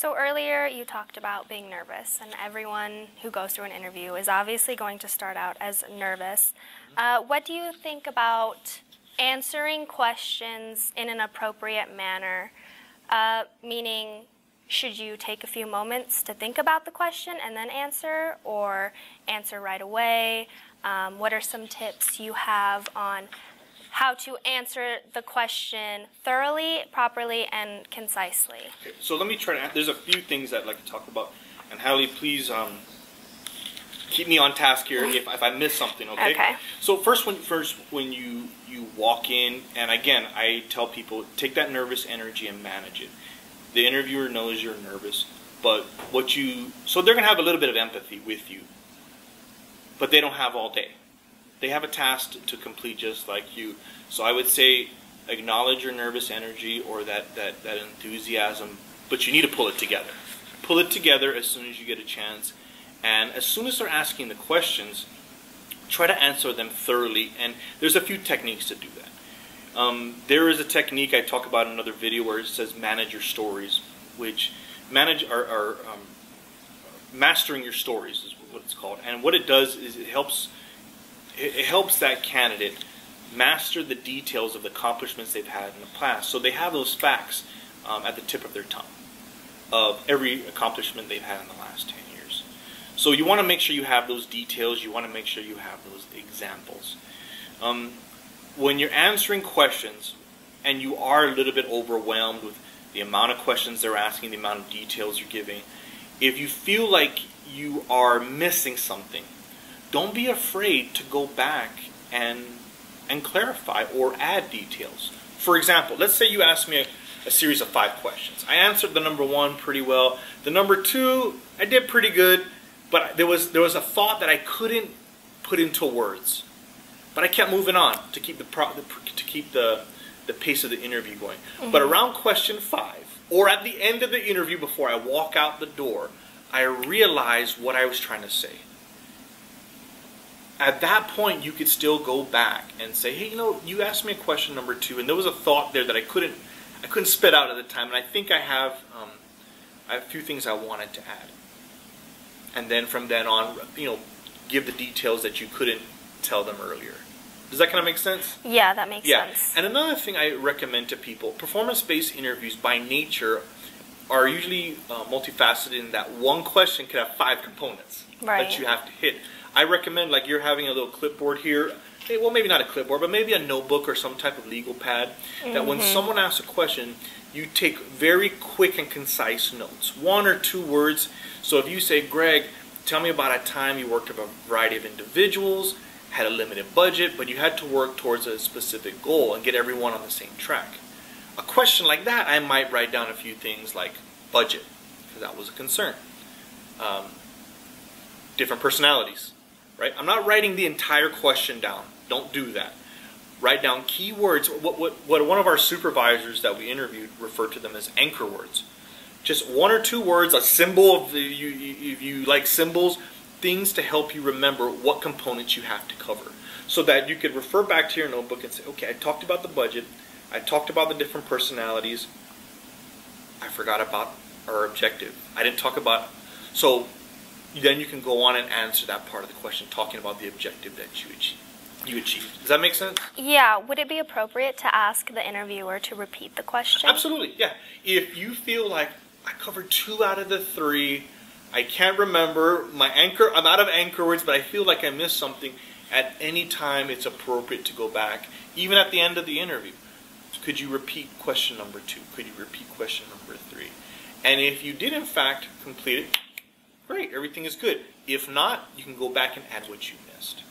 So earlier you talked about being nervous, and everyone who goes through an interview is obviously going to start out as nervous. What do you think about answering questions in an appropriate manner? Meaning, should you take a few moments to think about the question and then answer, or answer right away? What are some tips you have on how to answer the question thoroughly, properly, and concisely? Okay, so let me try to, there's a few things I'd like to talk about. And Hallie, please keep me on task here if I miss something, okay? Okay. So first when you walk in, and again, I tell people, take that nervous energy and manage it. The interviewer knows you're nervous, but so they're going to have a little bit of empathy with you, but they don't have all day. They have a task to complete just like you. So I would say acknowledge your nervous energy or that enthusiasm, but you need to pull it together. Pull it together as soon as you get a chance. And as soon as they're asking the questions, try to answer them thoroughly. And there's a few techniques to do that. There is a technique I talk about in another video where it says manage your stories, which mastering your stories is what it's called. And what it does is it helps that candidate master the details of the accomplishments they've had in the past. So they have those facts at the tip of their tongue of every accomplishment they've had in the last 10 years. So you want to make sure you have those details. You want to make sure you have those examples. When you're answering questions and you are a little bit overwhelmed with the amount of questions they're asking, the amount of details you're giving, if you feel like you are missing something, don't be afraid to go back and clarify or add details. For example, let's say you asked me a series of 5 questions. I answered the number 1 pretty well. The number 2, I did pretty good, but there was a thought that I couldn't put into words. But I kept moving on to keep the pace of the interview going. Mm-hmm. But around question 5, or at the end of the interview before I walk out the door, I realized what I was trying to say. At that point, you could still go back and say, hey, you asked me a question number 2, and there was a thought there that I couldn't spit out at the time, and I think I have a few things I wanted to add. And then from then on, give the details that you couldn't tell them earlier. Does that kind of make sense? Yeah, that makes sense. And another thing I recommend to people, performance-based interviews by nature are usually multifaceted in that one question could have 5 components that you have to hit. I recommend, like you're having a little clipboard here, well maybe not a clipboard, but maybe a notebook or some type of legal pad, that when someone asks a question, you take very quick and concise notes. 1 or 2 words. So if you say, Greg, tell me about a time you worked with a variety of individuals, had a limited budget, but you had to work towards a specific goal and get everyone on the same track. A question like that, I might write down a few things like budget, because that was a concern. Different personalities. Right? I'm not writing the entire question down. Don't do that. Write down key words. What one of our supervisors that we interviewed referred to them as anchor words. Just 1 or 2 words, a symbol, if you like symbols, things to help you remember what components you have to cover. So that you could refer back to your notebook and say, okay, I talked about the budget, I talked about the different personalities, I forgot about our objective. I didn't talk about, so then you can go on and answer that part of the question, talking about the objective that you achieved. Does that make sense? Yeah. Would it be appropriate to ask the interviewer to repeat the question? Absolutely, yeah. If you feel like I covered 2 out of the 3, I can't remember, I'm out of anchor words, but I feel like I missed something, at any time it's appropriate to go back, even at the end of the interview. Could you repeat question number 2? Could you repeat question number 3? And if you did in fact complete it, great, everything is good. If not, you can go back and add what you missed.